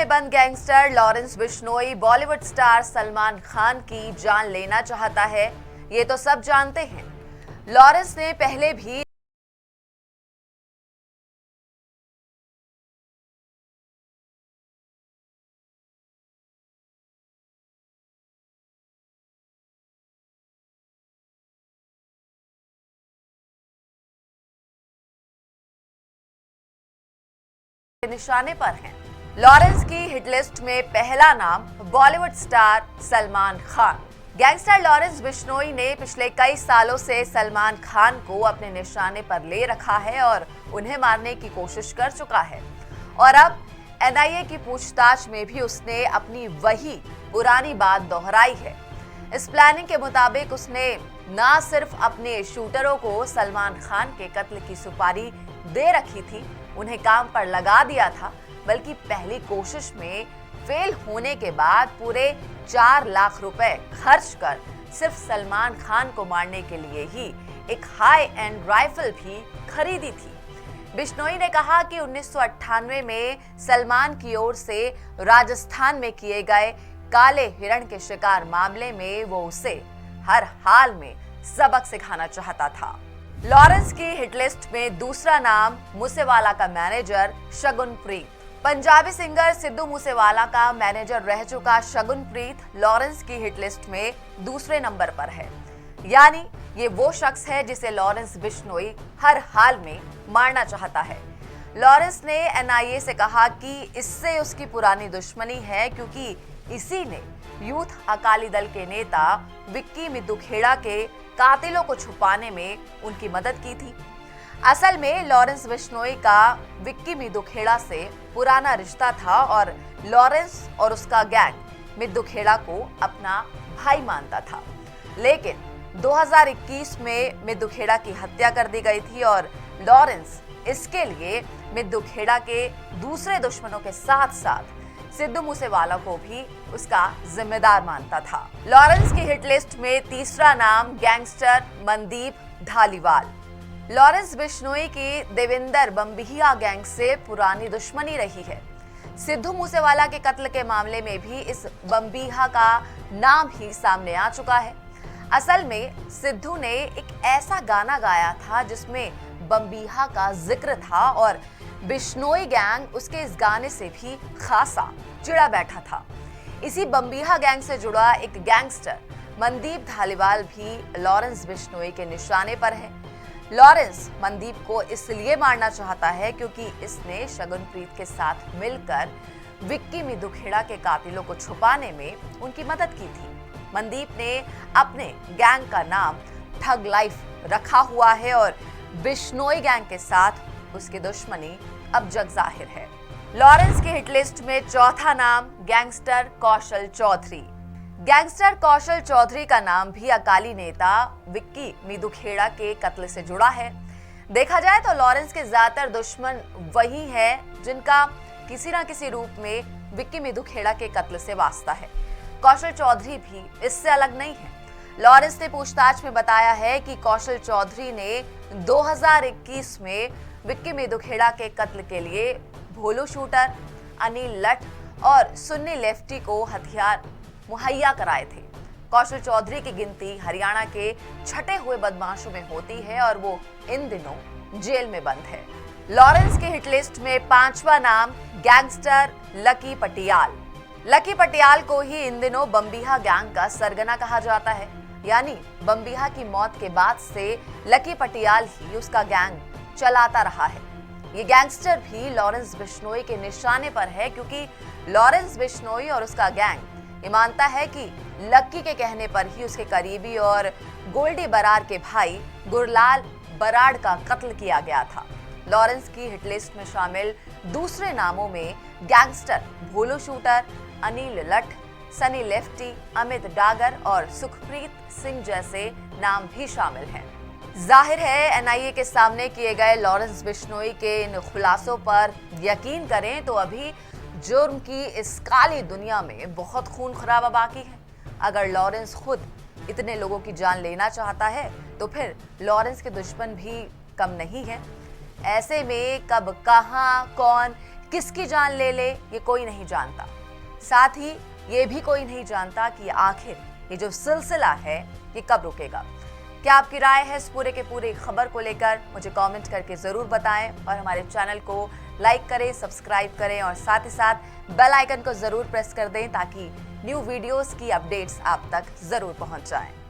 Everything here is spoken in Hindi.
में बंद gangster Lawrence Bishnoi Bollywood star Salman Khan की जान लेना चाहता है, ये तो सब जानते हैं। लॉरेंस ने पहले भी निशाने पर हैं। लॉरेंस की हिट लिस्ट में पहला नाम Bollywood star Salman Khan. Gangster Lawrence Bishnoi ने पिछले कई सालों से सलमान खान को अपने निशाने पर ले रखा है और उन्हें मारने की कोशिश कर चुका है। और अब एनआईए की पूछताछ में भी उसने अपनी वही पुरानी बात दोहराई है। इस प्लानिंग के मुताबिक उसने न सिर्फ अपने शूटरों को सलमान खान के कत्ल की सुपारी दे रखी थी, उन्हें काम पर लगा दिया था, बल्कि पहली कोशिश में फेल होने के बाद पूरे 4 लाख रुपए खर्च कर सिर्फ सलमान खान को मारने के लिए ही एक हाई एंड राइफल भी खरीदी थी। बिश्नोई ने कहा कि 1998 में सलमान की ओर से राजस्थान में किए गए काले हिरण के शिकार मामले में वो उसे हर हाल में सबक सिखाना चाहता था। लॉरेंस की हिट लिस्ट में दूसरा नाम मूसेवाला का मैनेजर शगुनप्रीत। पंजाबी सिंगर सिद्धू मूसेवाला का मैनेजर रह चुका शगुनप्रीत लॉरेंस की हिट लिस्ट में दूसरे नंबर पर है। यानी ये वो शख्स है जिसे लॉरेंस बिश्नोई हर हाल में मारना चाहता है। लॉरेंस ने एनआईए से कहा कि इससे उसकी पुरानी दुश्मनी है, क्योंकि इसी ने यूथ अकाली दल के नेता विक्की मिद्दूखेड़ा के कातिलों को छुपाने में उनकी मदद की थी। असल में लॉरेंस बिश्नोई का विक्की मिद्दूखेड़ा से पुराना रिश्ता था और लॉरेंस और उसका गैंग मिद्दूखेड़ा को अपना भाई मानता था। लेकिन 2021 में मिद्दूखेड़ा की हत्या कर दी गई थी और लॉरेंस इसके लिए मिद्दूखेड़ा के दूसरे दुश्मनों के साथ साथ सिद्धू मूसेवाला को भी उसका जिम्मेदार मानता था। लॉरेंस की हिट लिस्ट में तीसरा नाम गैंगस्टर मनदीप धालीवाल। लॉरेंस बिश्नोई की देविंदर बम्बिहिया गैंग से पुरानी दुश्मनी रही है। सिद्धू मूसेवाला के कत्ल के मामले में भी इस बम्बिहा का नाम ही सामने आ चुका है। असल में सिद्धू ने एक ऐसा गाना गाया था जिसमें बम्बिहा का जिक्र था और बिश्नोई गैंग उसके इस गाने से भी खासा चिढ़ा बैठा था। इसी बम्बिहा गैंग से जुड़ा एक गैंगस्टर मनदीप धालीवाल भी लॉरेंस बिश्नोई के निशाने पर है। लॉरेंस मनदीप को इसलिए मारना चाहता है क्योंकि इसने शगुनप्रीत के साथ मिलकर विक्की मिद्दूखेड़ा के कातिलों को छुपाने में उनकी मदद की थी। मनदीप ने अपने गैंग का नाम ठग लाइफ रखा हुआ है और बिश्नोई गैंग के साथ उसकी दुश्मनी अब जग जाहिर है। लॉरेंस की हिट लिस्ट में चौथा नाम गैंगस्टर कौशल चौधरी। गैंगस्टर कौशल चौधरी का नाम भी अकाली नेता विक्की मिद्दूखेड़ा के कत्ल से जुड़ा है। देखा जाए तो लॉरेंस के ज्यादातर दुश्मन वही हैं जिनका किसी न किसी रूप में विक्की मिद्दूखेड़ा के कत्ल से वास्ता है। कौशल चौधरी भी इससे अलग नहीं है। लॉरेंस ने पूछताछ में बताया है कि कौशल चौधरी ने 2021 में विक्की मिद्दूखेड़ा के कत्ल के लिए भोलू शूटर, अनिल लठ और सुन्नी लेफ्टी को हथियार मुहैया कराए थे। कौशल चौधरी की गिनती हरियाणा के छठे हुए बदमाशों में होती है और वो इन दिनों जेल में बंद है। लॉरेंस की हिट लिस्ट में पांचवा नाम गैंगस्टर लकी पटियाल। लकी पटियाल को ही इन दिनों बम्बिहा गैंग का सरगना कहा जाता है। यानी बम्बिहा की मौत के बाद से लकी पटियाल ही उसका गैंग चलाता रहा है। ये गैंगस्टर भी लॉरेंस बिश्नोई के निशाने पर है, क्योंकि लॉरेंस बिश्नोई और उसका गैंग ये मानता है कि लक्की के कहने पर ही उसके करीबी और गोल्डी बराड़ के भाई गुरलाल बराड़ का कत्ल किया गया था। लॉरेंस की हिट लिस्ट में शामिल दूसरे नामों में गैंगस्टर भोलू शूटर, अनिल लठ, सनी लेफ्टी, अमित डागर और सुखप्रीत सिंह जैसे नाम भी शामिल हैं। जाहिर है एनआईए के सामने किए गए लॉरेंस बिश्नोई के इन खुलासों पर यकीन करें तो अभी जुर्म की इस काली दुनिया में बहुत खून खराबा बाकी है। अगर लॉरेंस खुद इतने लोगों की जान लेना चाहता है तो फिर लॉरेंस के दुश्मन भी कम नहीं है। ऐसे में कब, कहां, कौन किसकी जान ले ले ये कोई नहीं जानता। साथ ही ये भी कोई नहीं जानता कि आखिर ये जो सिलसिला है ये कब रुकेगा। क्या आपकी राय है इस पूरे के पूरे खबर को लेकर? मुझे कमेंट करके जरूर बताएं और हमारे चैनल को लाइक करें, सब्सक्राइब करें और साथ ही साथ बेल आइकन को जरूर प्रेस कर दें ताकि न्यू वीडियोस की अपडेट्स आप तक जरूर पहुंच जाएं।